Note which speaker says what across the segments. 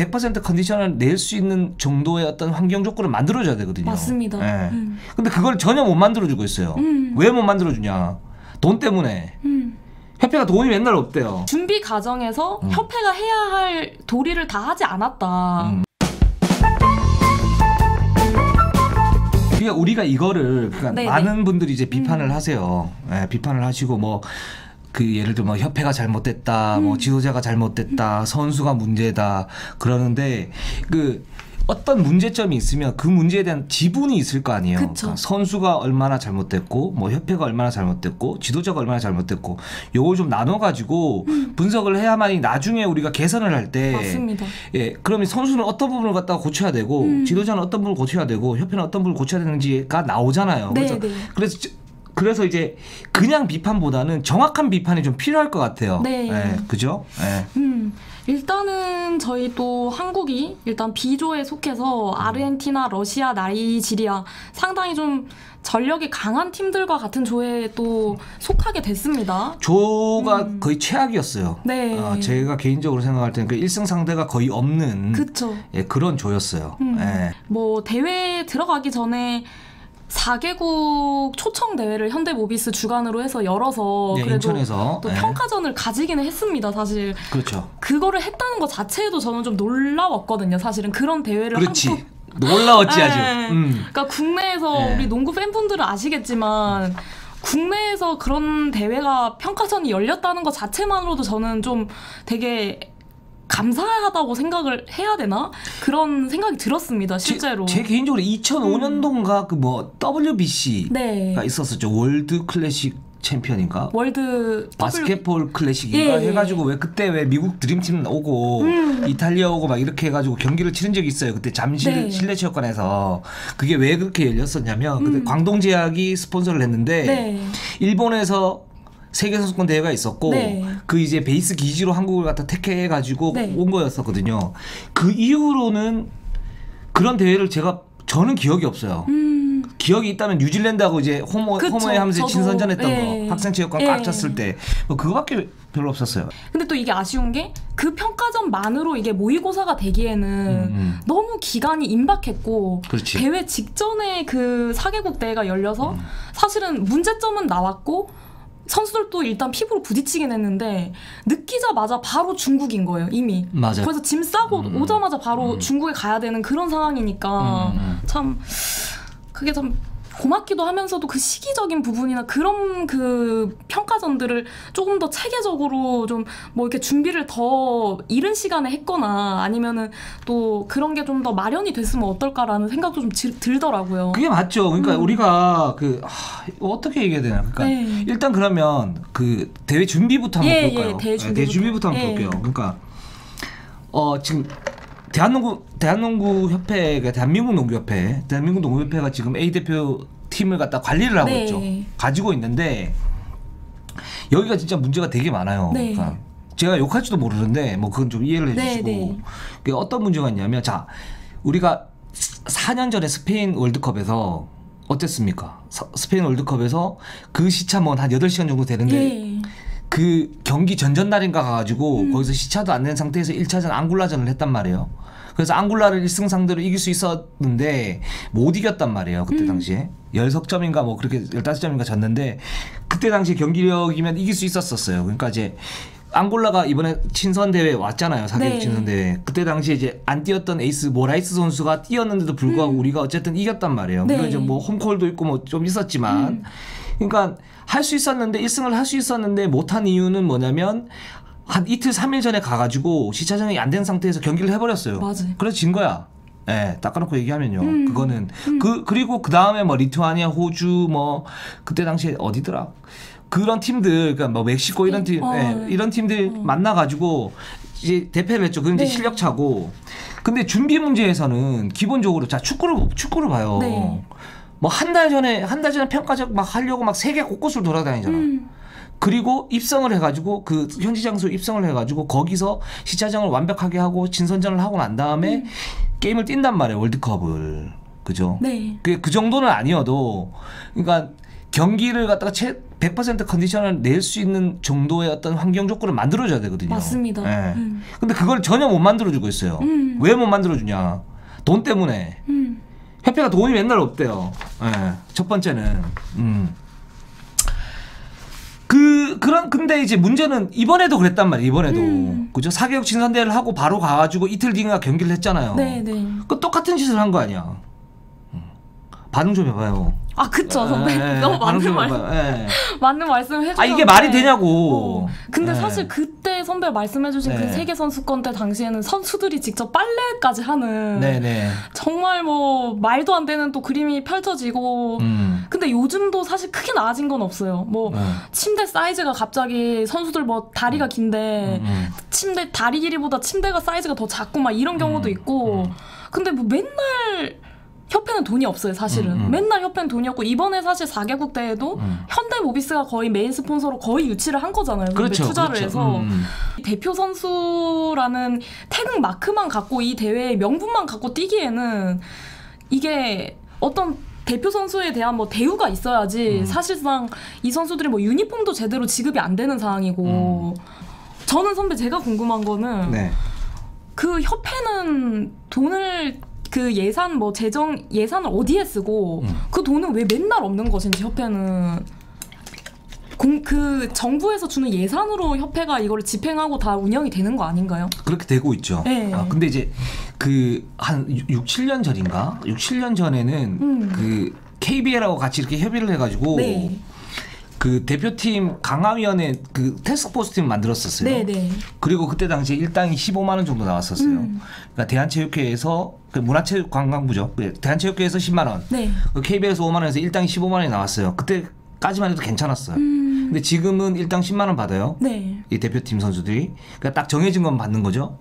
Speaker 1: 100% 컨디션을 낼 수 있는 정도의 어떤 환경 조건을 만들어줘야 되거든요.
Speaker 2: 맞습니다.
Speaker 1: 예. 근데 그걸 전혀 못 만들어주고 있어요. 왜 못 만들어주냐? 돈 때문에. 협회가 돈이 맨날 없대요.
Speaker 2: 준비 과정에서 협회가 해야 할 도리를 다 하지 않았다.
Speaker 1: 그러니까 우리가 이거를 그러니까 많은 분들이 이제 비판을 하세요. 예, 비판을 하시고 뭐 그 예를 들어 뭐 협회가 잘못됐다, 뭐 지도자가 잘못됐다, 선수가 문제다 그러는데 그 어떤 문제점이 있으면 그 문제에 대한 지분이 있을 거 아니에요. 그러니까 선수가 얼마나 잘못됐고, 뭐 협회가 얼마나 잘못됐고, 지도자가 얼마나 잘못됐고, 요걸 좀 나눠가지고 분석을 해야만이 나중에 우리가 개선을 할 때,
Speaker 2: 맞습니다.
Speaker 1: 예, 그러면 선수는 어떤 부분을 갖다가 고쳐야 되고, 지도자는 어떤 부분을 고쳐야 되고, 협회는 어떤 부분을 고쳐야 되는지가 나오잖아요. 그래서 이제 그냥 비판보다는 정확한 비판이 좀 필요할 것 같아요.
Speaker 2: 네.
Speaker 1: 예, 그죠? 예.
Speaker 2: 일단은 저희 또 한국이 일단 B조에 속해서 아르헨티나, 러시아, 나이지리아 상당히 좀 전력이 강한 팀들과 같은 조에 또 속하게 됐습니다.
Speaker 1: 조가 거의 최악이었어요.
Speaker 2: 네.
Speaker 1: 제가 개인적으로 생각할 때는 그 1승 상대가 거의 없는
Speaker 2: 그쵸.
Speaker 1: 예, 그런 조였어요. 예.
Speaker 2: 뭐 대회에 들어가기 전에 4개국 초청 대회를 현대모비스 주관으로 해서 열어서
Speaker 1: 네,
Speaker 2: 그래도
Speaker 1: 인천에서
Speaker 2: 또
Speaker 1: 네.
Speaker 2: 평가전을 가지기는 했습니다. 사실
Speaker 1: 그렇죠.
Speaker 2: 그거를 했다는 것 자체에도 저는 좀 놀라웠거든요. 사실은 그런 대회를
Speaker 1: 그렇지. 놀라웠지 아주.
Speaker 2: 그러니까 국내에서 우리 농구 팬분들은 아시겠지만 국내에서 그런 대회가 평가전이 열렸다는 것 자체만으로도 저는 좀 되게 감사하다고 생각을 해야 되나? 그런 생각이 들었습니다. 실제로.
Speaker 1: 제 개인적으로 2005년도인가 그 뭐 WBC가 있었었죠. 월드 클래식 챔피언인가?
Speaker 2: 월드
Speaker 1: 바스켓볼 클래식인가 해가지고 왜 그때 왜 미국 드림팀 오고 이탈리아 오고 막 이렇게 해가지고 경기를 치른 적이 있어요. 그때 잠실 실내체육관에서. 그게 왜 그렇게 열렸었냐면 그때 광동제약이 스폰서를 했는데 일본에서 세계선수권 대회가 있었고 그 이제 베이스 기지로 한국을 갖다 택해가지고 온 거였었거든요. 그 이후로는 그런 대회를 저는 기억이 없어요. 기억이 있다면 뉴질랜드하고 이제 호모에 하면서 친선전했던 거, 학생체육관 꽉 찼을 때 뭐 그거밖에 별로 없었어요.
Speaker 2: 근데 또 이게 아쉬운 게 그 평가전만으로 이게 모의고사가 되기에는 너무 기간이 임박했고 대회 직전에 그 4개국 대회가 열려서 사실은 문제점은 나왔고 선수들도 일단 피부로 부딪히긴 했는데 늦기자마자 바로 중국인 거예요 이미.
Speaker 1: 맞아요.
Speaker 2: 그래서 짐 싸고 오자마자 바로 중국에 가야 되는 그런 상황이니까 참 그게 참 고맙기도 하면서도 그 시기적인 부분이나 그런 그 평가전들을 조금 더 체계적으로 좀 뭐 이렇게 준비를 더 이른 시간에 했거나 아니면은 또 그런 게 좀 더 마련이 됐으면 어떨까라는 생각도 좀 들더라고요.
Speaker 1: 그게 맞죠. 그러니까 우리가 그 어떻게 얘기해야 되나? 그러니까 일단 그러면 그 대회 준비부터 한번 볼까요? 대회 준비부터 한번 볼게요. 그러니까 지금 대한농구 협회가 대한민국 농구협회가 지금 A 대표 팀을 갖다 관리를 하고 있죠. 가지고 있는데 여기가 진짜 문제가 되게 많아요. 그러니까 제가 욕할지도 모르는데 뭐 그건 좀 이해를 해주시고 그게 어떤 문제가 있냐면 자 우리가 4년 전에 스페인 월드컵에서 어땠습니까? 스페인 월드컵에서 그 시차 뭐 한 8시간 정도 되는데 그 경기 전전날인가 가가지고 거기서 시차도 안 된 상태에서 1차전 앙골라전을 했단 말이에요. 그래서 앙골라를 1승 상대로 이길 수 있었는데 못 이겼단 말이에요. 그때 당시에 10석점인가 뭐 그렇게 15점인가 졌는데 그때 당시 경기력이면 이길 수 있었어요. 그러니까 이제 앙골라가 이번에 친선 대회 왔잖아요. 4개국 친선 대회. 그때 당시에 이제 안 뛰었던 에이스 모라이스 선수가 뛰었는데도 불구하고 우리가 어쨌든 이겼단 말이에요. 물론 이제 뭐 홈콜도 있고 뭐 좀 있었지만 그러니까 할 수 있었는데 1승을 할 수 있었는데 못한 이유는 뭐냐면 한 이틀 3일 전에 가가지고 시차전이 안 된 상태에서 경기를 해버렸어요.
Speaker 2: 맞아요.
Speaker 1: 그래서 진 거야. 예, 닦아놓고 얘기하면요. 그거는 그리고 그 다음에 뭐 리투아니아, 호주 뭐 그때 당시에 어디더라? 그런 팀들, 그러니까 뭐 멕시코 이런 팀, 이런 팀들 만나가지고 이제 대패를 했죠. 그건 이제 실력 차고. 근데 준비 문제에서는 기본적으로 자 축구를 봐요. 뭐 한 달 전에 평가전 막 하려고 막 세계 곳곳을 돌아다니잖아. 그리고 입성을 해가지고 그 현지 장소에 입성을 해가지고 거기서 시차장을 완벽하게 하고 진선전을 하고 난 다음에 게임을 뛴단 말이에요. 월드컵을. 그죠? 그 정도는 아니어도 그러니까 경기를 갖다가 100% 컨디션을 낼 수 있는 정도의 어떤 환경 조건을 만들어줘야 되거든요.
Speaker 2: 맞습니다.
Speaker 1: 예. 근데 그걸 전혀 못 만들어주고 있어요. 왜 못 만들어주냐? 돈 때문에. 협회가 돈이 맨날 없대요. 예. 첫 번째는. 근데 이제 문제는 이번에도 그랬단 말이에요. 이번에도. 그죠? 4개국 친선대회를 하고 바로 가가지고 이틀 뒤인가 경기를 했잖아요.
Speaker 2: 네네.
Speaker 1: 그 똑같은 짓을 한 거 아니야. 반응 좀 해봐요.
Speaker 2: 아 그쵸 선배. 너무 맞는 말씀. 맞는 말씀 해주셨는데.
Speaker 1: 아 이게 말이 되냐고.
Speaker 2: 근데 사실 그때 선배 말씀해주신 그 세계 선수권 때 당시에는 선수들이 직접 빨래까지 하는. 정말 뭐 말도 안 되는 또 그림이 펼쳐지고. 근데 요즘도 사실 크게 나아진 건 없어요. 뭐 침대 사이즈가 갑자기 선수들 뭐 다리가 긴데 침대 다리 길이보다 침대가 사이즈가 더 작고 막 이런 경우도 있고. 근데 뭐 맨날. 협회는 돈이 없어요 사실은. 맨날 협회는 돈이 없고 이번에 사실 4개국 대회도 현대모비스가 거의 메인 스폰서로 거의 유치를 한 거잖아요.
Speaker 1: 그렇죠,
Speaker 2: 투자를
Speaker 1: 그렇죠.
Speaker 2: 해서 대표 선수라는 태극 마크만 갖고 이 대회의 명분만 갖고 뛰기에는 이게 어떤 대표 선수에 대한 뭐 대우가 있어야지 사실상 이 선수들이 뭐 유니폼도 제대로 지급이 안 되는 상황이고 저는 선배 제가 궁금한 거는 그 협회는 돈을 그 예산 뭐 재정 예산을 어디에 쓰고 그 돈은 왜 맨날 없는 것인지 협회는 그 정부에서 주는 예산으로 협회가 이걸 집행하고 다 운영이 되는 거 아닌가요?
Speaker 1: 그렇게 되고 있죠.
Speaker 2: 네.
Speaker 1: 근데 이제 그 한 6, 7년 전인가? 6, 7년 전에는 그 KBL하고 같이 이렇게 협의를 해가지고 그 대표팀 강화위원회 그 태스크포스 팀 만들었었어요. 그리고 그때 당시에 일당이 15만 원 정도 나왔었어요. 그러니까 대한체육회에서 그 문화체육관광부죠. 대한체육회에서 10만 원, 그 KBL에서 5만 원에서 일당이 15만 원이 나왔어요. 그때까지만 해도 괜찮았어요. 근데 지금은 일당 10만 원 받아요. 이 대표팀 선수들이. 그러니까 딱 정해진 건 받는 거죠.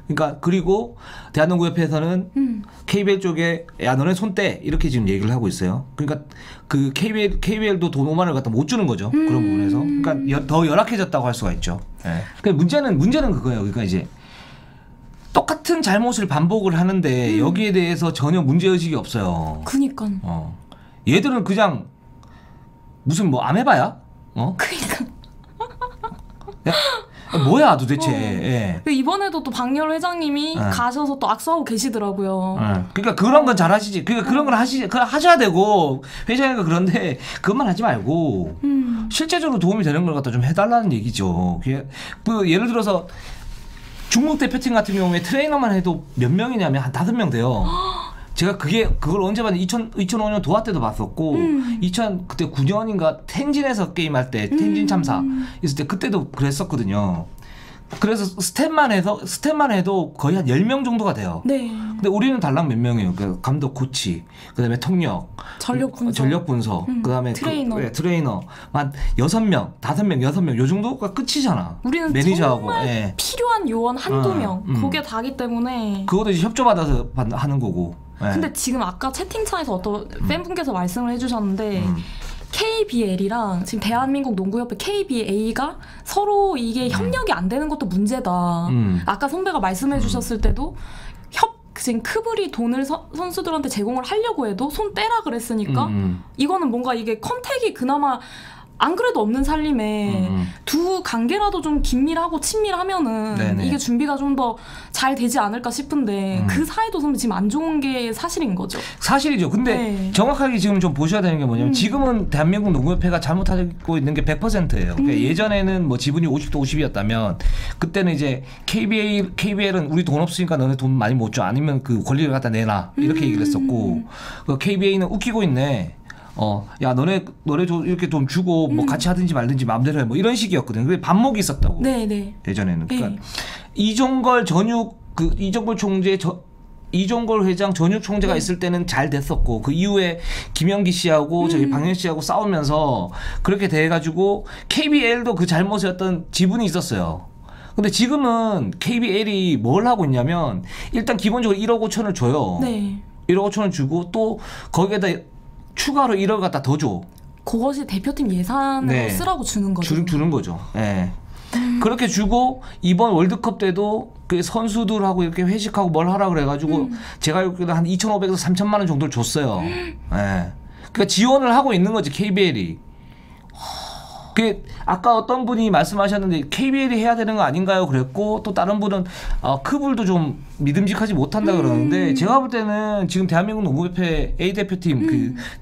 Speaker 1: 그러니까 그리고 대한농구협회에서는 KBL 쪽에 야 너네 손 떼 이렇게 지금 얘기를 하고 있어요. 그러니까 그 KBL도 돈 5만 원을 갖다 못 주는 거죠. 그런 부분에서. 그러니까 더 열악해졌다고 할 수가 있죠. 그러니까 문제는 그거예요. 그러니까 이제 똑같은 잘못을 반복을 하는데 여기에 대해서 전혀 문제의식이 없어요.
Speaker 2: 그니까.
Speaker 1: 얘들은 그냥 무슨 뭐 아메바야?
Speaker 2: 그니까.
Speaker 1: 뭐야 도대체.
Speaker 2: 이번에도 또 박열 회장님이 가셔서 또 악수하고 계시더라고요.
Speaker 1: 그러니까 그런 건 잘하시지. 그러니까 그런 건 하셔야 되고 회장이가 그런데 그것만 하지 말고 실제적으로 도움이 되는 걸 갖다 좀 해달라는 얘기죠. 그 예를 들어서 중국 대표팀 같은 경우에 트레이너만 해도 몇 명이냐면 한 5명 돼요. 제가 그걸 언제 봤는데 2005년 도하 때도 봤었고 그때 9년인가 텐진에서 게임할 때 텐진 참사 있을 때 그때도 그랬었거든요. 그래서 스텝만 해도 거의 한 10명 정도가 돼요. 근데 우리는 달랑 몇 명이에요. 그 감독, 코치, 그다음에 통역, 전력 분석, 그다음에 트레이너 한 6명, 5명, 6명 요 정도가 끝이잖아.
Speaker 2: 우리는
Speaker 1: 매니저하고
Speaker 2: 정말 필요한 요원 한두 명 그게 다기 때문에
Speaker 1: 그것도 이제 협조받아서 하는 거고.
Speaker 2: 근데 지금 아까 채팅창에서 어떤 팬분께서 말씀을 해주셨는데 KBL이랑 지금 대한민국 농구협회 KBA가 서로 이게 협력이 안 되는 것도 문제다. 아까 선배가 말씀해 주셨을 때도 지금 크블이 돈을 선수들한테 제공을 하려고 해도 손 떼라 그랬으니까 이거는 뭔가 이게 컨택이 그나마 안 그래도 없는 살림에 두 관계라도 좀 긴밀하고 친밀하면은 이게 준비가 좀 더 잘 되지 않을까 싶은데 그 사이도 지금 안 좋은 게 사실인 거죠.
Speaker 1: 사실이죠. 근데 정확하게 지금 좀 보셔야 되는 게 뭐냐면 지금은 대한민국 농구협회가 잘못하고 있는 게 100%예요. 그러니까 예전에는 뭐 지분이 50대 50이었다면 그때는 이제 KBL은 우리 돈 없으니까 너네 돈 많이 못 줘. 아니면 그 권리를 갖다 내놔. 이렇게 얘기를 했었고 KBA는 웃기고 있네. 야 너네 이렇게 돈 주고 뭐 같이 하든지 말든지 마음대로 해 뭐 이런 식이었거든. 그게 반목이 있었다고. 예전에는. 그러니까 이종걸 총재 이종걸 회장 전육 총재가 있을 때는 잘 됐었고 그 이후에 김영기 씨하고 저기 박현 씨하고 싸우면서 그렇게 돼 가지고 KBL도 그 잘못에 어떤 지분이 있었어요. 근데 지금은 KBL이 뭘 하고 있냐면 일단 기본적으로 1억 5천을 줘요. 1억 5천을 주고 또 거기에다 추가로 1억 갖다 더 줘.
Speaker 2: 그것이 대표팀 예산으로 쓰라고 주는 거죠.
Speaker 1: 주는 거죠. 그렇게 주고 이번 월드컵 때도 그 선수들하고 이렇게 회식하고 뭘 하라 그래가지고 제가 알기로는 한 2,500에서 3,000만 원 정도를 줬어요. 그러니까 지원을 하고 있는 거지 KBL이. 그 아까 어떤 분이 말씀하셨는데 KBL이 해야 되는 거 아닌가요? 그랬고 또 다른 분은 크불도 좀 믿음직하지 못한다 그러는데 제가 볼 때는 지금 대한민국 농구협회 A 대표팀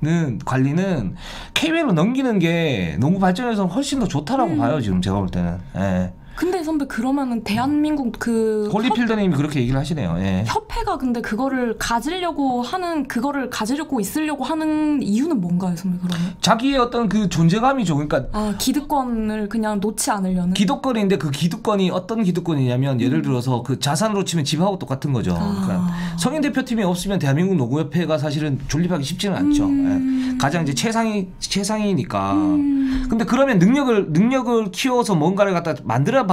Speaker 1: 그는 관리는 KBL로 넘기는 게 농구 발전에서 훨씬 더 좋다라고 봐요. 지금 제가 볼 때는. 예.
Speaker 2: 근데 선배 그러면은 대한민국 그
Speaker 1: 홀리필더님이 그렇게 얘기를 하시네요. 예.
Speaker 2: 협회가 근데 그거를 가지려고 있으려고 하는 이유는 뭔가요, 선배 그러면?
Speaker 1: 자기의 어떤 그 존재감이죠. 그러니까
Speaker 2: 기득권을 그냥 놓지 않으려는.
Speaker 1: 기득권인데 그 기득권이 어떤 기득권이냐면 예를 들어서 그 자산으로 치면 집하고 똑같은 거죠. 그러니까 성인 대표팀이 없으면 대한민국 농구협회가 사실은 존립하기 쉽지는 않죠. 예. 가장 이제 최상위니까. 근데 그러면 능력을 키워서 뭔가를 갖다 만들어야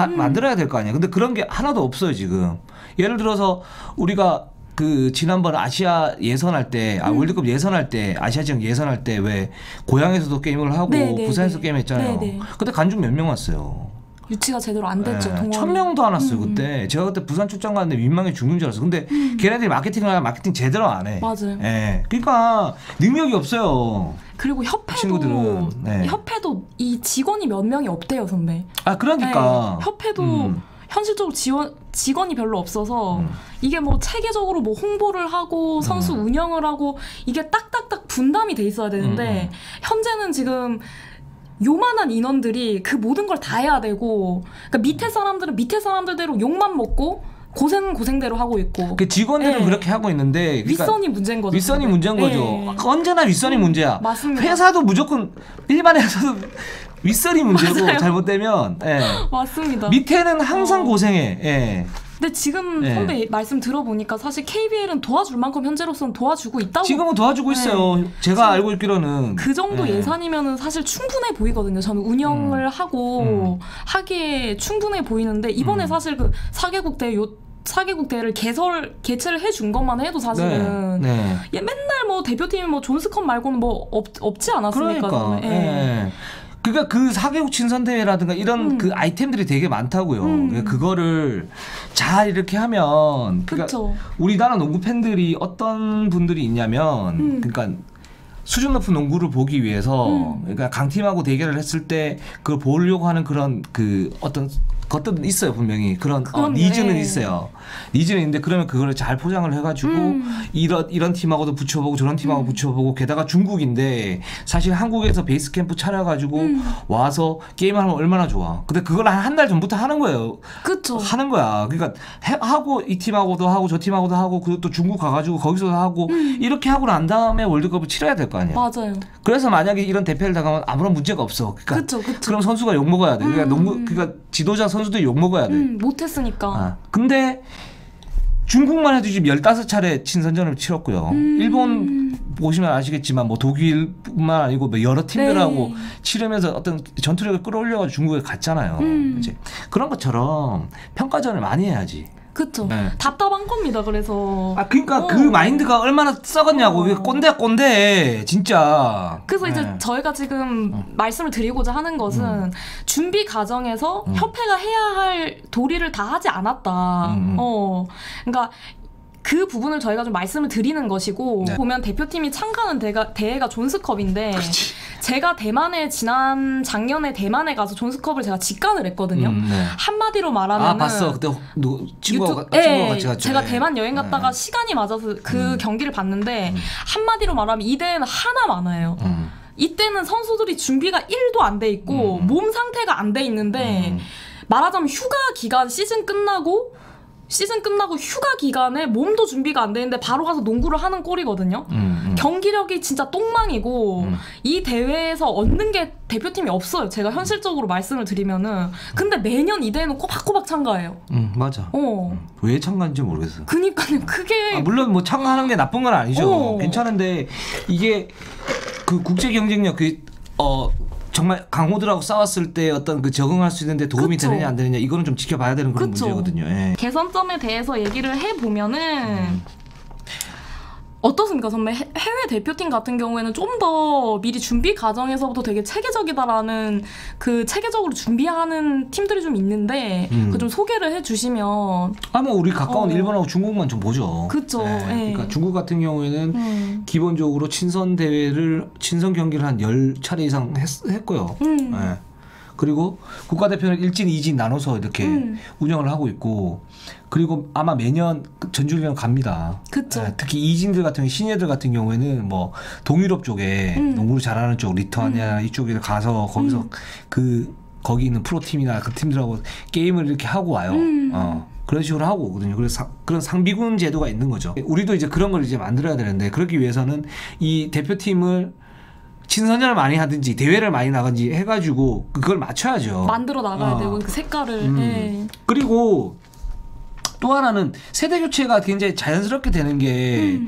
Speaker 1: 될 거 아니야. 근데 그런 게 하나도 없어요 지금. 예를 들어서 우리가 그 지난번 아시아 예선할 때, 월드컵 예선할 때, 아시아지역 예선할 때 왜 고향에서도 게임을 하고 부산에서 게임했잖아요. 그때 관중 몇 명 왔어요.
Speaker 2: 유치가 제대로 안 됐죠.
Speaker 1: 1000명도 안 왔어요 그때. 제가 그때 부산 출장 갔는데 민망해 죽는 줄 알았어. 근데 걔네들이 마케팅 제대로 안 해.
Speaker 2: 맞아요.
Speaker 1: 예. 그러니까 능력이 없어요.
Speaker 2: 그리고 협회도
Speaker 1: 친구들은,
Speaker 2: 협회도 이 직원이 몇 명이 없대요, 선배.
Speaker 1: 그러니까.
Speaker 2: 네, 협회도 현실적으로 직원이 별로 없어서 이게 뭐 체계적으로 뭐 홍보를 하고 선수 운영을 하고 이게 딱딱딱 분담이 돼 있어야 되는데 현재는 지금 요만한 인원들이 그 모든 걸 다 해야 되고, 그러니까 밑에 사람들은 밑에 사람들대로 욕만 먹고 고생대로 하고 있고.
Speaker 1: 그 직원들은 그렇게 하고 있는데 그러니까
Speaker 2: 윗선이 문제인 거죠.
Speaker 1: 윗선이 문제인 거죠. 언제나 윗선이 문제야.
Speaker 2: 맞습니다.
Speaker 1: 회사도 무조건 일반 회사도 윗선이 문제고
Speaker 2: 맞아요.
Speaker 1: 잘못되면
Speaker 2: 맞습니다.
Speaker 1: 밑에는 항상 고생해.
Speaker 2: 근데 지금 선배 말씀 들어보니까 사실 KBL은 도와줄 만큼 현재로서는 도와주고 있다고.
Speaker 1: 지금은 도와주고 있어요. 제가 알고 있기로는
Speaker 2: 그 정도 예산이면은 사실 충분해 보이거든요. 저는 운영을 하고 하기에 충분해 보이는데 이번에 사실 그 4개국 대회를 개최를 해준 것만 해도 사실은 맨날 뭐 대표팀이 뭐 존스컵 말고는 뭐 없지 않았습니까?
Speaker 1: 그러니까. 그러니까 그 4개국 친선대회라든가 이런 그 아이템들이 되게 많다고요. 그러니까 그거를 잘 이렇게 하면 그러니까 우리나라 농구 팬들이 어떤 분들이 있냐면 그러니까 수준 높은 농구를 보기 위해서 그러니까 강팀하고 대결을 했을 때 그걸 보려고 하는 그런 그 어떤 것들은 있어요 분명히. 그런 니즈는 있어요. 니즈는 있는데 그러면 그거를 잘 포장을 해가지고 이런 팀하고도 붙여보고 저런 팀하고 붙여보고 게다가 중국인데 사실 한국에서 베이스 캠프 차려가지고 와서 게임을 하면 얼마나 좋아. 근데 그걸 한 달 전부터 하는 거예요.
Speaker 2: 그렇죠.
Speaker 1: 하는 거야. 그러니까 하고 이 팀하고도 하고 저 팀하고도 하고 그것도 중국 가가지고 거기서도 하고 이렇게 하고 난 다음에 월드컵을 치러야 될 거 아니야.
Speaker 2: 맞아요.
Speaker 1: 그래서 만약에 이런 대회를 나가면 아무런 문제가 없어. 그러니까 그럼 선수가 욕 먹어야 돼. 그러니까 지도자 선수들이 욕 먹어야 돼.
Speaker 2: 못했으니까.
Speaker 1: 근데 중국만 해도 지금 15차례 친선전을 치렀고요. 일본 보시면 아시겠지만 뭐 독일뿐만 아니고 뭐 여러 팀들하고 치르면서 어떤 전투력을 끌어올려가지고 중국에 갔잖아요. 이제 그런 것처럼 평가전을 많이 해야지.
Speaker 2: 그쵸. 답답한 겁니다. 그래서.
Speaker 1: 그러니까 그 마인드가 얼마나 썩었냐고. 꼰대 진짜.
Speaker 2: 그래서 이제 저희가 지금 말씀을 드리고자 하는 것은 준비 과정에서 협회가 해야 할 도리를 다 하지 않았다. 그러니까 그 부분을 저희가 좀 말씀을 드리는 것이고 보면 대표팀이 참가하는 대회가 존스컵인데 제가 작년에 대만에 가서 존스컵을 제가 직관을 했거든요. 한마디로 말하면
Speaker 1: 봤어. 그때 친구가 같이 갔죠.
Speaker 2: 제가 대만 여행 갔다가 시간이 맞아서 그 경기를 봤는데 한마디로 말하면 이 대회는 하나 많아요. 이때는 선수들이 준비가 1도 안 돼 있고 몸 상태가 안 돼 있는데 말하자면 휴가 기간 시즌 끝나고 휴가 기간에 몸도 준비가 안 되는데 바로 가서 농구를 하는 꼴이거든요. 경기력이 진짜 똥망이고 이 대회에서 얻는 게 대표팀이 없어요. 제가 현실적으로 말씀을 드리면은. 근데 매년 이 대회는 꼬박꼬박 참가해요.
Speaker 1: 맞아. 왜 참가하는지 모르겠어.
Speaker 2: 그니까요. 그게
Speaker 1: 물론 뭐 참가하는 게 나쁜 건 아니죠. 괜찮은데 이게 그 국제 경쟁력 정말 강호들하고 싸웠을 때 어떤 그 적응할 수 있는데 도움이 되느냐 안 되느냐 이거는 좀 지켜봐야 되는 그런 문제거든요.
Speaker 2: 개선점에 대해서 얘기를 해보면은 어떻습니까, 선배? 해외 대표팀 같은 경우에는 좀 더 미리 준비 과정에서부터 되게 체계적이다라는 그 체계적으로 준비하는 팀들이 좀 있는데 그 좀 소개를 해주시면.
Speaker 1: 뭐 우리 가까운 일본하고 중국만 좀 보죠.
Speaker 2: 그렇죠.
Speaker 1: 그러니까 중국 같은 경우에는 기본적으로 친선 경기를 한 10차례 이상 했고요. 그리고 국가대표는 1진, 2진 나눠서 이렇게 운영을 하고 있고 그리고 아마 매년 전주훈련 갑니다.
Speaker 2: 그쵸.
Speaker 1: 특히 2진들 같은 경우 시니어들 같은 경우에는 뭐 동유럽 쪽에 농구를 잘하는 쪽 리투아니아 이쪽에 가서 거기서 거기 있는 프로팀이나 그 팀들하고 게임을 이렇게 하고 와요. 그런 식으로 하고 오거든요. 그래서 그런 상비군 제도가 있는 거죠. 우리도 이제 그런 걸 이제 만들어야 되는데 그러기 위해서는 이 대표팀을 친선전을 많이 하든지 대회를 많이 나가든지 해가지고 그걸 맞춰야죠.
Speaker 2: 만들어 나가야 되고 그 색깔을. 네.
Speaker 1: 그리고 또 하나는 세대 교체가 굉장히 자연스럽게 되는 게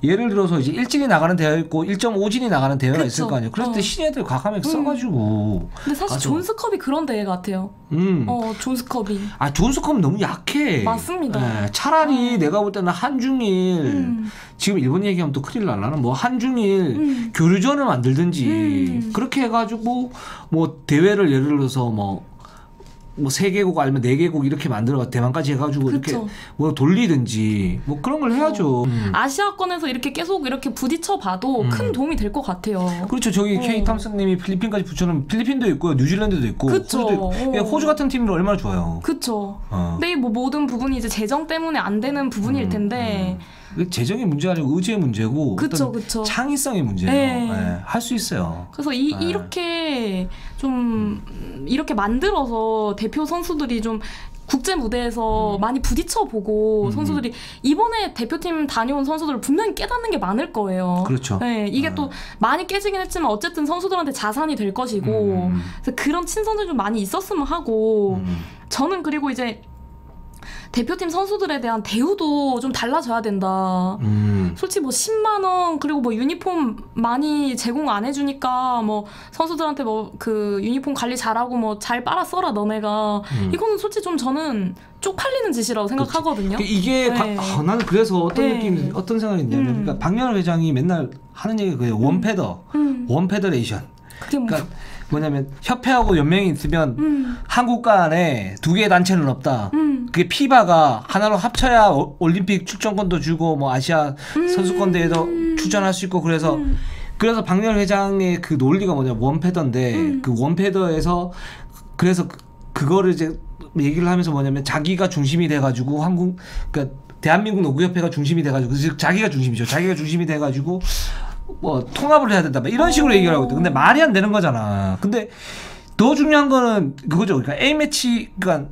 Speaker 1: 예를 들어서 이제 1진이 나가는 대회가 있고 1.5진이 나가는 대회가
Speaker 2: 그쵸.
Speaker 1: 있을 거 아니에요. 그럴 때 신예들 과감하게 써가지고.
Speaker 2: 근데 사실 존스컵이 그런 대회 같아요. 존스컵이.
Speaker 1: 아 존스컵은 너무 약해.
Speaker 2: 맞습니다.
Speaker 1: 차라리 내가 볼 때는 한중일 지금 일본 얘기하면 또 큰일 날라나 뭐 한중일 교류전을 만들든지 그렇게 해가지고 뭐 대회를 예를 들어서 뭐 3개국 아니면 4개국 이렇게 만들어 대만까지 해가지고
Speaker 2: 그쵸.
Speaker 1: 이렇게 뭐 돌리든지 뭐 그런 걸 해야죠.
Speaker 2: 아시아권에서 이렇게 계속 이렇게 부딪혀봐도 큰 도움이 될 것 같아요.
Speaker 1: 그렇죠. 저기 K 탐스님이 필리핀까지 붙여놓으면 필리핀도 있고요, 뉴질랜드도 있고,
Speaker 2: 그쵸.
Speaker 1: 호주도 있고. 호주 같은 팀들 얼마나 좋아요.
Speaker 2: 그렇죠. 근데 뭐 모든 부분이 이제 재정 때문에 안 되는 부분일 텐데.
Speaker 1: 재정의 문제가 아니고 의지의 문제고
Speaker 2: 그쵸.
Speaker 1: 창의성의 문제예요.
Speaker 2: 네.
Speaker 1: 할 수 있어요.
Speaker 2: 그래서 이렇게 좀 이렇게 만들어서 대표 선수들이 좀 국제 무대에서 많이 부딪혀보고 선수들이 이번에 대표팀 다녀온 선수들 분명히 깨닫는 게 많을 거예요.
Speaker 1: 그렇죠.
Speaker 2: 네, 이게 또 많이 깨지긴 했지만 어쨌든 선수들한테 자산이 될 것이고 그래서 그런 친선들이 좀 많이 있었으면 하고 저는 그리고 이제 대표팀 선수들에 대한 대우도 좀 달라져야 된다. 솔직히 뭐 10만 원 그리고 뭐 유니폼 많이 제공 안 해주니까 뭐 선수들한테 뭐 그 유니폼 관리 잘하고 뭐 잘 빨아 써라 너네가 이거는 솔직히 좀 저는 쪽팔리는 짓이라고 생각하거든요.
Speaker 1: 이게
Speaker 2: 네.
Speaker 1: 나는 그래서 어떤
Speaker 2: 네.
Speaker 1: 느낌, 어떤 생각이 있냐면 그러니까 박영환 회장이 맨날 하는 얘기가 그래요. 원페더레이션.
Speaker 2: 그게 뭐
Speaker 1: 그러니까 뭐냐면 협회하고 연맹이 있으면 한국과 안에 2개의 단체는 없다. 그게 피바가 하나로 합쳐야 올림픽 출전권도 주고 뭐 아시아 선수권 대회도 출전할 수 있고 그래서 박열 회장의 그 논리가 뭐냐면 원패더인데 그 원패더에서 그래서 그거를 이제 얘기를 하면서 뭐냐면 자기가 중심이 돼가지고 그러니까 대한민국 농구협회가 중심이 돼가지고 즉 자기가 중심이죠. 자기가 중심이 돼가지고 뭐 통합을 해야 된다. 이런 식으로 얘기를 하고 있대. 근데 말이 안 되는 거잖아. 근데 더 중요한 거는 그거죠. 그러니까 A매치 그러니까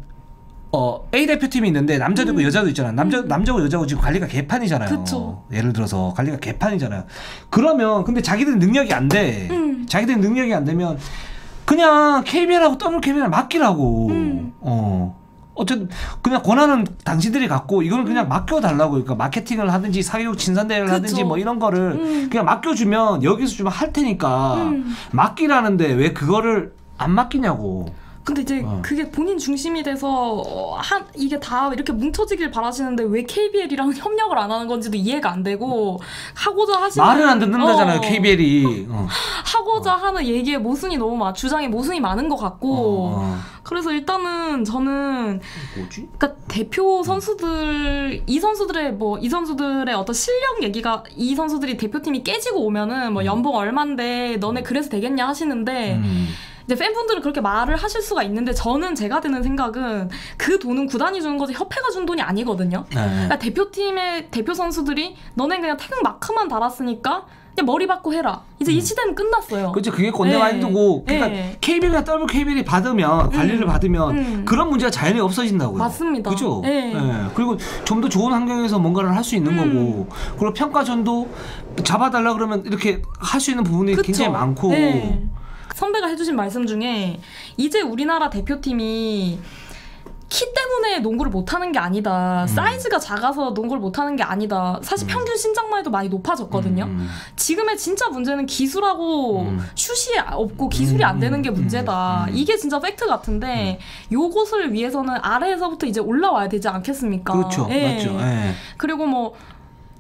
Speaker 1: A 대표팀이 있는데 남자도 있고 여자도 있잖아. 남자고 여자고 지금 관리가 개판이잖아요.
Speaker 2: 그쵸.
Speaker 1: 예를 들어서 관리가 개판이잖아요. 그러면 근데 자기들 능력이 안 돼. 자기들 능력이 안 되면 그냥 KBL하고 WKBL 맡기라고. 어쨌든 그냥 권한은 당신들이 갖고 이거는 그냥 맡겨달라고. 그러니까 마케팅을 하든지 사교육 진산대회를 하든지 뭐 이런 거를 그냥 맡겨주면 여기서 좀 할 테니까 맡기라는데 왜 그거를 안 맡기냐고.
Speaker 2: 근데 이제 그게 본인 중심이 돼서 이게 다 이렇게 뭉쳐지길 바라시는데 왜 KBL이랑 협력을 안 하는 건지도 이해가 안 되고 하고자 하시는
Speaker 1: 말을 안 듣는다잖아요. KBL이
Speaker 2: 하고자 하는 얘기에 모순이 너무 주장에 모순이 많은 것 같고 그래서 일단은 저는
Speaker 1: 뭐지?
Speaker 2: 그러니까 대표 선수들 이 선수들의 어떤 실력 얘기가 이 선수들이 대표팀이 깨지고 오면은 뭐 연봉 얼만데 너네 그래서 되겠냐 하시는데 이제 팬분들은 그렇게 말을 하실 수가 있는데 저는 제가 드는 생각은 그 돈은 구단이 주는 거지 협회가 준 돈이 아니거든요. 그러니까 대표팀의 대표 선수들이 너네 그냥 태극 마크만 달았으니까 그냥 머리 받고 해라. 이제 이 시대는 끝났어요.
Speaker 1: 그렇죠. 그게 꼰대 마인드고 그러니까 KBL이나 WKBL이 받으면 관리를 받으면 그런 문제가 자연히 없어진다고요.
Speaker 2: 맞습니다.
Speaker 1: 그죠? 그리고 좀 더 좋은 환경에서 뭔가를 할 수 있는 거고 그리고 평가전도 잡아달라 그러면 이렇게 할 수 있는 부분이
Speaker 2: 그쵸?
Speaker 1: 굉장히 많고
Speaker 2: 선배가 해주신 말씀 중에 이제 우리나라 대표팀이 키 때문에 농구를 못하는 게 아니다. 사이즈가 작아서 농구를 못하는 게 아니다. 사실 평균 신장만 해도 많이 높아졌거든요. 지금의 진짜 문제는 기술하고 슛이 없고 기술이 안 되는 게 문제다. 이게 진짜 팩트 같은데 요것을 위해서는 아래에서부터 이제 올라와야 되지 않겠습니까?
Speaker 1: 그렇죠. 맞죠.
Speaker 2: 그리고 뭐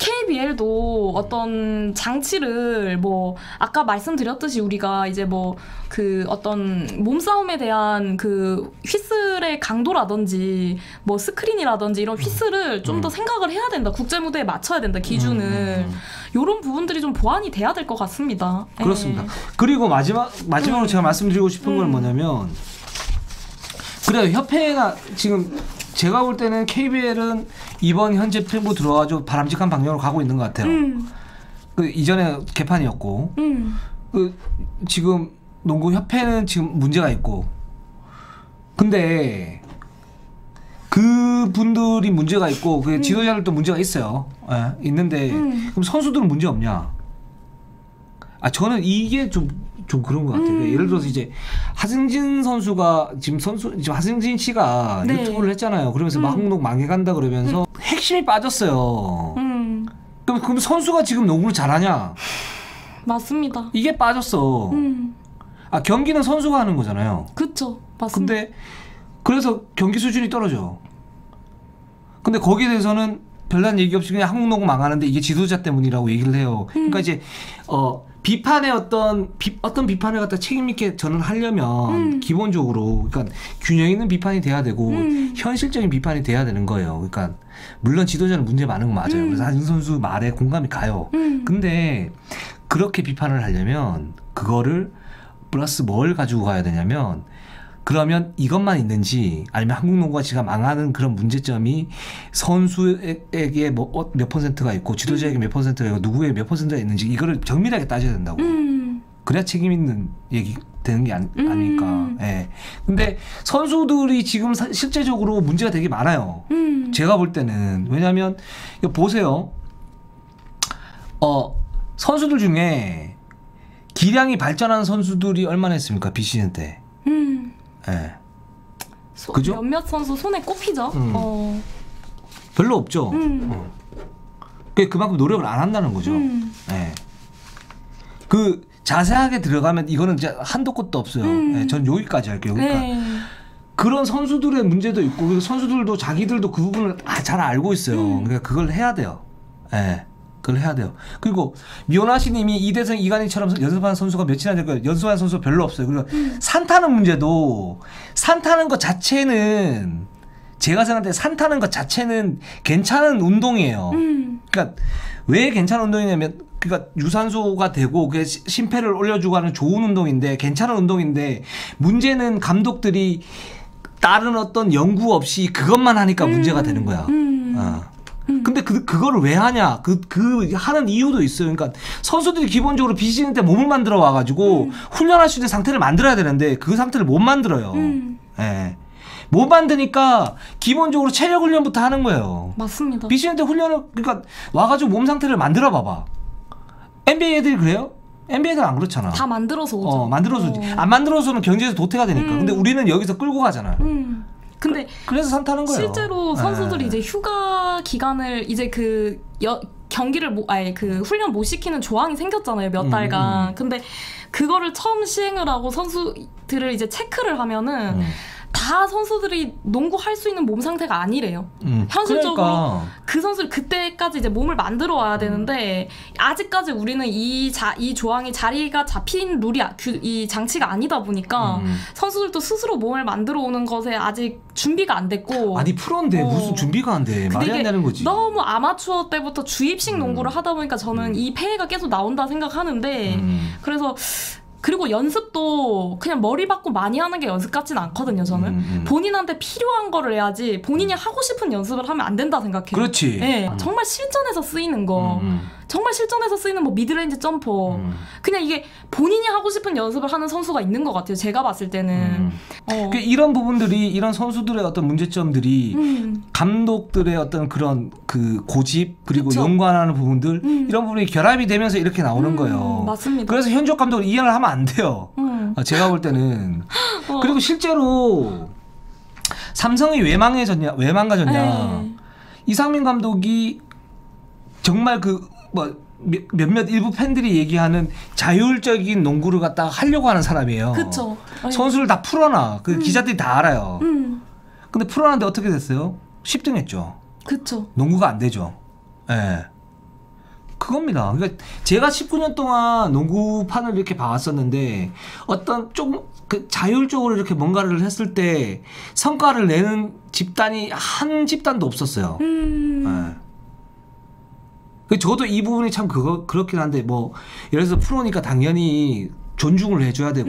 Speaker 2: KBL도 어떤 장치를 뭐 아까 말씀드렸듯이 우리가 이제 뭐 그 어떤 몸싸움에 대한 그 휘슬의 강도라든지 뭐 스크린이라든지 이런 휘슬을 좀 더 생각을 해야 된다. 국제 무대에 맞춰야 된다. 기준을. 이런 부분들이 좀 보완이 돼야 될 것 같습니다.
Speaker 1: 그렇습니다. 그리고 마지막으로 제가 말씀드리고 싶은 건 뭐냐면 그래 협회가 지금 제가 볼 때는 KBL은 이번 현재 팬부 들어와가지고 바람직한 방향으로 가고 있는 것 같아요. 그 이전에 개판이었고 그 지금 농구 협회는 지금 문제가 있고 근데 그 분들이 문제가 있고 그 지도자들도 문제가 있어요. 예, 있는데 그럼 선수들은 문제 없냐? 아 저는 이게 좀 그런 것 같아요. 예를 들어서 이제 하승진 선수가 지금 하승진 씨가
Speaker 2: 네.
Speaker 1: 유튜브를 했잖아요. 그러면서 막 한국 망해간다 그러면서 핵심이 빠졌어요. 그럼 선수가 지금 농구를 잘하냐?
Speaker 2: 맞습니다.
Speaker 1: 이게 빠졌어. 아 경기는 선수가 하는 거잖아요.
Speaker 2: 그쵸, 맞습니다.
Speaker 1: 근데 그래서 경기 수준이 떨어져. 근데 거기에 대해서는 별다른 얘기 없이 그냥 한국 농구 망하는데 이게 지도자 때문이라고 얘기를 해요. 그러니까 이제 비판의 어떤 비판을 갖다 책임 있게 저는 하려면 기본적으로 그러니까 균형 있는 비판이 돼야 되고 현실적인 비판이 돼야 되는 거예요. 그러니까 물론 지도자는 문제 많은 거 맞아요. 그래서 하승 선수 말에 공감이 가요. 근데 그렇게 비판을 하려면 그거를 플러스 뭘 가지고 가야 되냐면 그러면 이것만 있는지 아니면 한국 농구가 지금 망하는 그런 문제점이 선수에게 뭐 몇 퍼센트가 있고 지도자에게 몇 퍼센트가 있고 누구에게 몇 퍼센트가 있는지 이거를 정밀하게 따져야 된다고. 그래야 책임 있는 얘기 되는 게 아닐까. 예. 근데 선수들이 지금 실제적으로 문제가 되게 많아요. 제가 볼 때는 왜냐하면 이거 보세요. 선수들 중에 기량이 발전한 선수들이 얼마나 있습니까? 비시즌 때. 예. 그죠?
Speaker 2: 몇몇 선수 손에 꼽히죠.
Speaker 1: 별로 없죠. 그만큼 노력을 안 한다는 거죠. 예. 그 자세하게 들어가면 이거는 이제 한도 끝도 없어요. 예, 전 여기까지 할게요. 그러니까
Speaker 2: 네.
Speaker 1: 그런 선수들의 문제도 있고 그리고 선수들도 자기들도 그 부분을 잘 알고 있어요. 그러니까 그걸 해야 돼요. 예. 그걸 해야 돼요. 그리고 미오나시님이 이대성 이간희처럼 연습하는 선수가 몇이나 될까요? 연습하는 선수 별로 없어요. 그리고 산타는 문제도 산타는 것 자체는 제가 생각할 때 산타는 것 자체는 괜찮은 운동이에요. 그러니까 왜 괜찮은 운동이냐면 그러니까 유산소가 되고 그 심폐를 올려주고 하는 좋은 운동인데 괜찮은 운동인데 문제는 감독들이 다른 어떤 연구 없이 그것만 하니까 문제가 되는 거야. 근데 그거를 왜 하냐? 하는 이유도 있어요. 그러니까 선수들이 기본적으로 비시즌 때 몸을 만들어 와가지고 훈련할 수 있는 상태를 만들어야 되는데 그 상태를 못 만들어요. 예. 못 만드니까 기본적으로 체력 훈련부터 하는 거예요.
Speaker 2: 맞습니다.
Speaker 1: 비시즌 때 훈련을 그러니까 와가지고 몸 상태를 만들어 봐봐. NBA 애들이 그래요? NBA 애들 안 그렇잖아.
Speaker 2: 다 만들어서 오죠.
Speaker 1: 만들어서 오지. 안 만들어서는 경제에서 도태가 되니까. 근데 우리는 여기서 끌고 가잖아.
Speaker 2: 근데
Speaker 1: 그래서 산타는 거예요.
Speaker 2: 실제로 선수들이 이제 휴가 기간을 이제 경기를 그 훈련 못 시키는 조항이 생겼잖아요, 몇 달간. 근데 그거를 처음 시행을 하고 선수들을 이제 체크를 하면은 다 선수들이 농구할 수 있는 몸 상태가 아니래요. 현실적으로
Speaker 1: 그러니까.
Speaker 2: 그 선수를 그때까지 이제 몸을 만들어 와야 되는데 아직까지 우리는 이 조항이 자리가 잡힌 룰이 이 장치가 아니다 보니까 선수들도 스스로 몸을 만들어 오는 것에 아직 준비가 안 됐고.
Speaker 1: 아니 프로인데 무슨 준비가 안 돼. 말이 안 되는 거지.
Speaker 2: 너무 아마추어 때부터 주입식 농구를 하다 보니까 저는 이 폐해가 계속 나온다 생각하는데 그래서 그리고 연습도 그냥 머리 받고 많이 하는 게 연습 같진 않거든요, 저는. 본인한테 필요한 거를 해야지 본인이 하고 싶은 연습을 하면 안 된다 생각해요.
Speaker 1: 그렇지.
Speaker 2: 네, 정말 실전에서 쓰이는 거. 정말 실전에서 쓰이는 뭐 미드레인지 점퍼. 그냥 이게 본인이 하고 싶은 연습을 하는 선수가 있는 것 같아요. 제가 봤을 때는.
Speaker 1: 이런 부분들이 이런 선수들의 어떤 문제점들이 감독들의 어떤 그런 그 고집 그리고
Speaker 2: 그쵸.
Speaker 1: 연관하는 부분들 이런 부분이 결합이 되면서 이렇게 나오는 거예요.
Speaker 2: 맞습니다.
Speaker 1: 그래서 현역 감독은 이해를 하면 안 돼요. 제가 볼 때는. 그리고 실제로 삼성이 왜 망가졌냐.
Speaker 2: 네.
Speaker 1: 이상민 감독이 정말 몇몇 일부 팬들이 얘기하는 자율적인 농구를 갖다가 하려고 하는 사람이에요.
Speaker 2: 그쵸.
Speaker 1: 선수를 다 풀어놔. 그 기자들이 다 알아요. 근데 풀어놨는데 어떻게 됐어요? 10등 했죠.
Speaker 2: 그쵸.
Speaker 1: 농구가 안 되죠. 예. 그겁니다. 그러니까 제가 19년 동안 농구판을 이렇게 봐왔었는데 어떤 좀 그 자율적으로 이렇게 뭔가를 했을 때 성과를 내는 집단이 한 집단도 없었어요. 저도 이 부분이 참 그렇긴 한데 뭐 예를 들어서 프로니까 당연히 존중을 해줘야 되고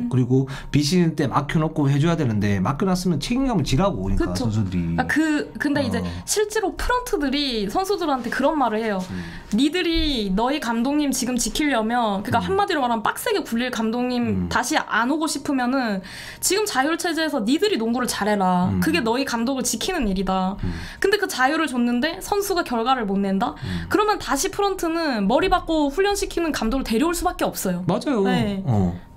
Speaker 1: 그리고 비시즌 때 막혀놓고 해줘야 되는데 막혀놨으면 책임감을 지라고 그러니까
Speaker 2: 그쵸.
Speaker 1: 선수들이.
Speaker 2: 근데 이제 실제로 프런트들이 선수들한테 그런 말을 해요. 니들이 너희 감독님 지금 지키려면 그러니까 한마디로 말하면 빡세게 굴릴 감독님 다시 안 오고 싶으면은 지금 자율체제에서 니들이 농구를 잘해라. 그게 너희 감독을 지키는 일이다. 근데 그 자유를 줬는데 선수가 결과를 못 낸다? 그러면 다시 프런트는 머리 받고 훈련시키는 감독을 데려올 수밖에 없어요.
Speaker 1: 맞아요.
Speaker 2: 네.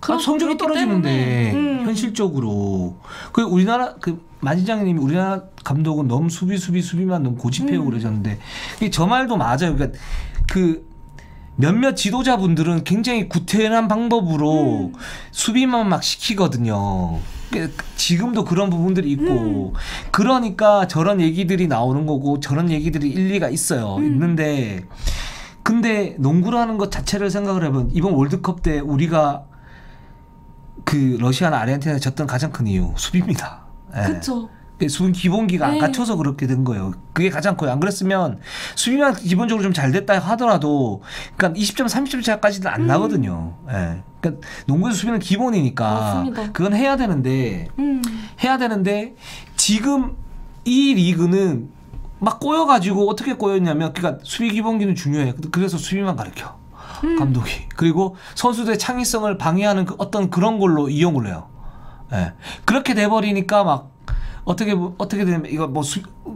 Speaker 1: 성적이 떨어지는데 현실적으로 그 우리나라 그 만지장님이 우리나라 감독은 너무 수비만 너무 고집해요 그러셨는데 저 말도 맞아요. 그러니까 그 몇몇 지도자분들은 굉장히 구태연한 방법으로 수비만 막 시키거든요. 지금도 그런 부분들이 있고 그러니까 저런 얘기들이 나오는 거고 저런 얘기들이 일리가 있어요. 있는데 근데 농구라는 것 자체를 생각을 해보면 이번 월드컵 때 우리가 그 러시아나 아르헨티나에 졌던 가장 큰 이유 수비입니다.
Speaker 2: 그렇죠.
Speaker 1: 수비 기본기가 안 갖춰서 그렇게 된 거예요. 그게 가장 커요. 안 그랬으면 수비만 기본적으로 좀 잘 됐다 하더라도 그러니까 20점, 30점 차까지는 안 나거든요. 그러니까 농구에서 수비는 기본이니까
Speaker 2: 맞습니다.
Speaker 1: 그건 해야 되는데 지금 이 리그는 막 꼬여가지고 어떻게 꼬였냐면 그러니까 수비 기본기는 중요해. 그래서 수비만 가르쳐 감독이. 그리고 선수들의 창의성을 방해하는 어떤 그런 걸로 이용을 해요. 그렇게 돼버리니까 막 어떻게 되면 이거 뭐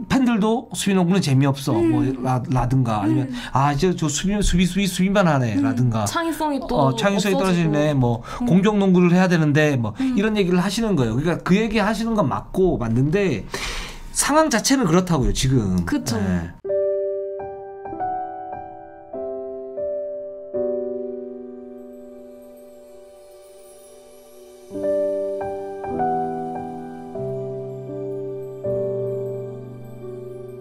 Speaker 1: 팬들도 수비 농구는 재미없어 뭐 라든가 아니면 이제 저 수비만 하네 라든가
Speaker 2: 창의성이 또
Speaker 1: 창의성이 떨어지네 뭐 공격 농구를 해야 되는데 뭐 이런 얘기를 하시는 거예요. 그러니까 그 얘기 하시는 건 맞는데 상황 자체는 그렇다고요 지금.
Speaker 2: 그렇죠.